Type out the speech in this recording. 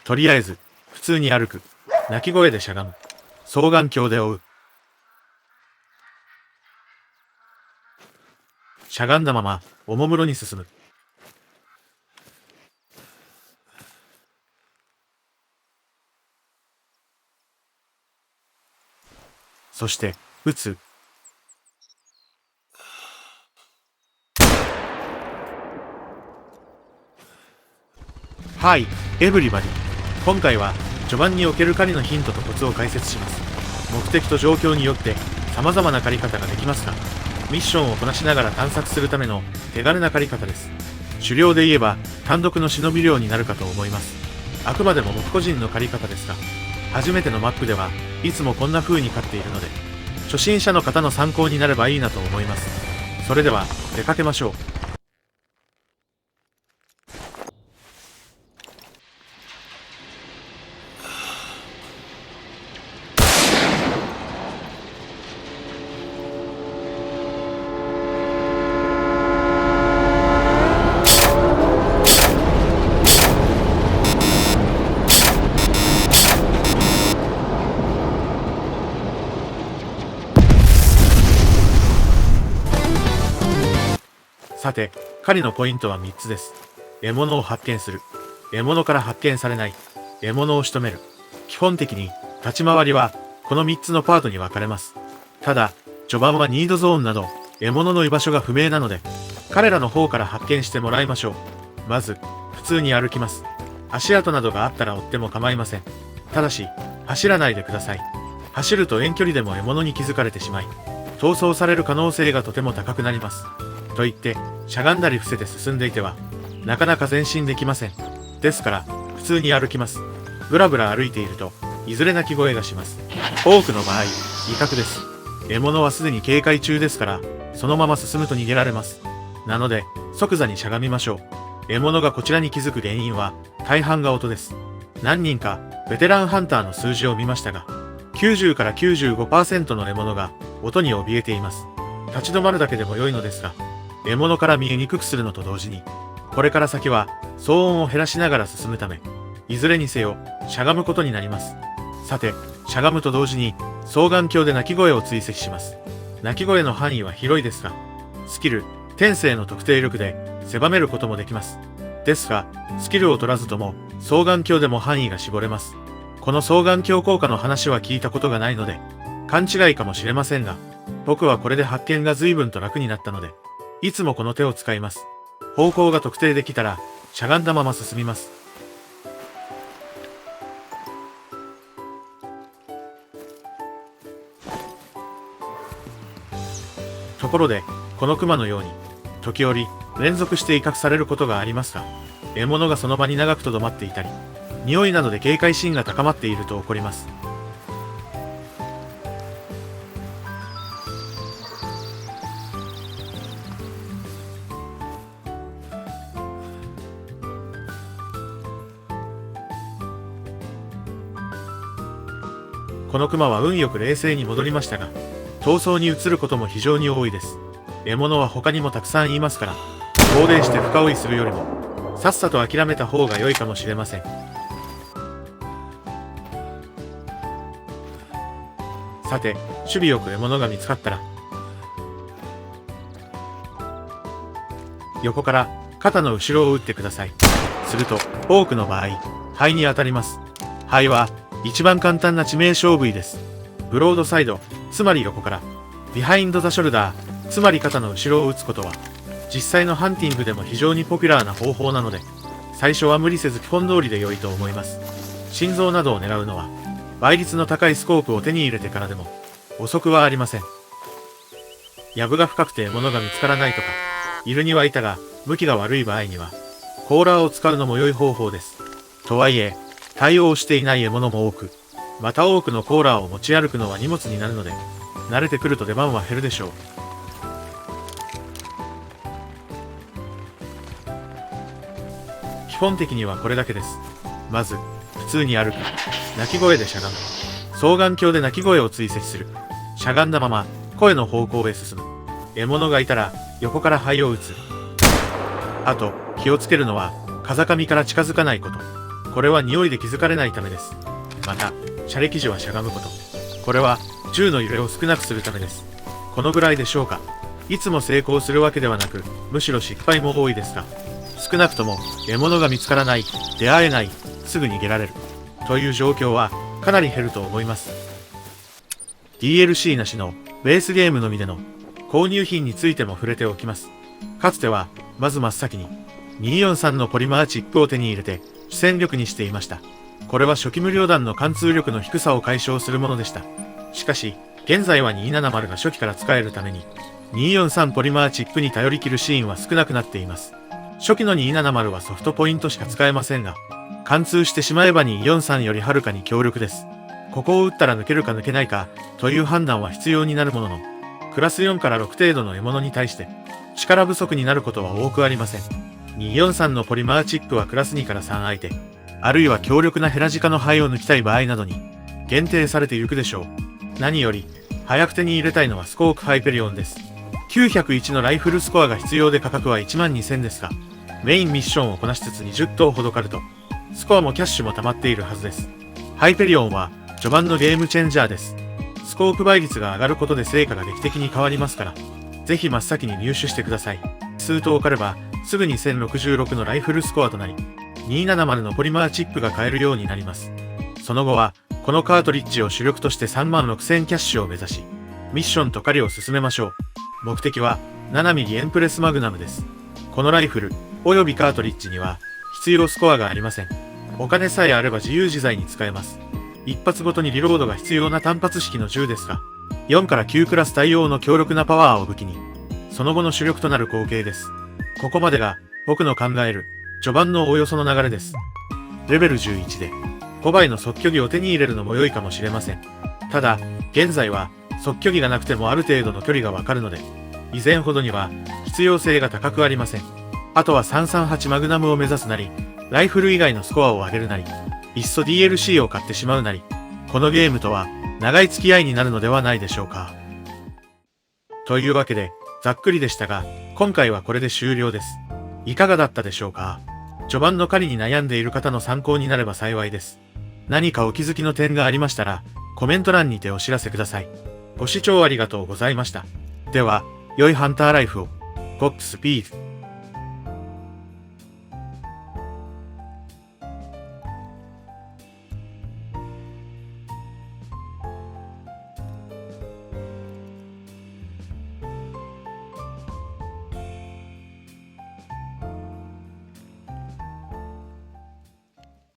とりあえず、普通に歩く。鳴き声でしゃがむ。双眼鏡で追う。しゃがんだまま、おもむろに進む。そして、撃つ。はい、エブリバディ。今回は、序盤における狩りのヒントとコツを解説します。目的と状況によって、様々な狩り方ができますが、ミッションをこなしながら探索するための手軽な狩り方です。狩猟で言えば、単独の忍び猟になるかと思います。あくまでも僕個人の狩り方ですが、初めてのマップではいつもこんな風に狩っているので、初心者の方の参考になればいいなと思います。それでは、出かけましょう。さて、狩りのポイントは3つです。獲物を発見する。獲物から発見されない。獲物を仕留める。基本的に、立ち回りは、この3つのパートに分かれます。ただ、序盤はニードゾーンなど、獲物の居場所が不明なので、彼らの方から発見してもらいましょう。まず、普通に歩きます。足跡などがあったら追っても構いません。ただし、走らないでください。走ると遠距離でも獲物に気づかれてしまい、逃走される可能性がとても高くなります。と言って、しゃがんだり伏せて進んでいては、なかなか前進できません。ですから、普通に歩きます。ぶらぶら歩いていると、いずれ鳴き声がします。多くの場合、威嚇です。獲物はすでに警戒中ですから、そのまま進むと逃げられます。なので、即座にしゃがみましょう。獲物がこちらに気づく原因は、大半が音です。何人か、ベテランハンターの数字を見ましたが、90から 95% の獲物が、音に怯えています。立ち止まるだけでも良いのですが、獲物から見えにくくするのと同時に、これから先は騒音を減らしながら進むため、いずれにせよ、しゃがむことになります。さて、しゃがむと同時に、双眼鏡で鳴き声を追跡します。鳴き声の範囲は広いですが、スキル、天性の特定力で狭めることもできます。ですが、スキルを取らずとも、双眼鏡でも範囲が絞れます。この双眼鏡効果の話は聞いたことがないので、勘違いかもしれませんが、僕はこれで発見が随分と楽になったので、いつもこの手を使います。方向が特定できたら、しゃがんだまま進みます。ところで、このクマのように、時折、連続して威嚇されることがありますが、獲物がその場に長くとどまっていたり、匂いなどで警戒心が高まっていると起こります。このクマは運よく冷静に戻りましたが、逃走に移ることも非常に多いです。獲物は他にもたくさんいますから、遠出して深追いするよりも、さっさと諦めた方が良いかもしれません。さて、守備よく獲物が見つかったら、横から肩の後ろを打ってください。すると、多くの場合、肺に当たります。肺は、一番簡単な致命傷部位です。ブロードサイド、つまり横から、ビハインドザショルダー、つまり肩の後ろを打つことは、実際のハンティングでも非常にポピュラーな方法なので、最初は無理せず基本通りで良いと思います。心臓などを狙うのは、倍率の高いスコープを手に入れてからでも、遅くはありません。藪が深くて獲物が見つからないとか、いるにはいたが、向きが悪い場合には、コーラーを使うのも良い方法です。とはいえ、対応していない獲物も多く、また多くのコーラーを持ち歩くのは荷物になるので、慣れてくると出番は減るでしょう。基本的にはこれだけです。まず、普通に歩く。鳴き声でしゃがむ。双眼鏡で鳴き声を追跡する。しゃがんだまま、声の方向へ進む。獲物がいたら、横から肺を打つ。あと、気をつけるのは、風上から近づかないこと。これは匂いで気づかれないためです。また、射撃時はしゃがむこと。これは、銃の揺れを少なくするためです。このぐらいでしょうか。いつも成功するわけではなく、むしろ失敗も多いですが、少なくとも、獲物が見つからない、出会えない、すぐ逃げられる、という状況は、かなり減ると思います。DLC なしの、ベースゲームのみでの、購入品についても触れておきます。かつては、まず真っ先に、243のポリマーチップを手に入れて、主戦力にしていました。これは初期無料弾の貫通力の低さを解消するものでした。しかし、現在は270が初期から使えるために、243ポリマーチップに頼り切るシーンは少なくなっています。初期の270はソフトポイントしか使えませんが、貫通してしまえば243よりはるかに強力です。ここを撃ったら抜けるか抜けないか、という判断は必要になるものの、クラス4から6程度の獲物に対して、力不足になることは多くありません。243のポリマーチップはクラス2から3相手、あるいは強力なヘラジカの灰を抜きたい場合などに、限定されていくでしょう。何より、早く手に入れたいのはスコークハイペリオンです。901のライフルスコアが必要で価格は12000ですが、メインミッションをこなしつつ20投ほど狩ると、スコアもキャッシュも溜まっているはずです。ハイペリオンは、序盤のゲームチェンジャーです。スコープ倍率が上がることで成果が劇的に変わりますから、ぜひ真っ先に入手してください。数投狩れば、すぐに1066のライフルスコアとなり、270のポリマーチップが買えるようになります。その後は、このカートリッジを主力として36000キャッシュを目指し、ミッションと狩りを進めましょう。目的は、7mm エンプレスマグナムです。このライフル、およびカートリッジには、必要スコアがありません。お金さえあれば自由自在に使えます。一発ごとにリロードが必要な単発式の銃ですが、4から9クラス対応の強力なパワーを武器に、その後の主力となる光景です。ここまでが、僕の考える、序盤のおおよその流れです。レベル11で、5倍の速距離を手に入れるのも良いかもしれません。ただ、現在は、速距離がなくてもある程度の距離がわかるので、以前ほどには、必要性が高くありません。あとは338マグナムを目指すなり、ライフル以外のスコアを上げるなり、いっそ DLC を買ってしまうなり、このゲームとは、長い付き合いになるのではないでしょうか。というわけで、ざっくりでしたが、今回はこれで終了です。いかがだったでしょうか。序盤の狩りに悩んでいる方の参考になれば幸いです。何かお気づきの点がありましたら、コメント欄にてお知らせください。ご視聴ありがとうございました。では、良いハンターライフを。ゴッドスピード。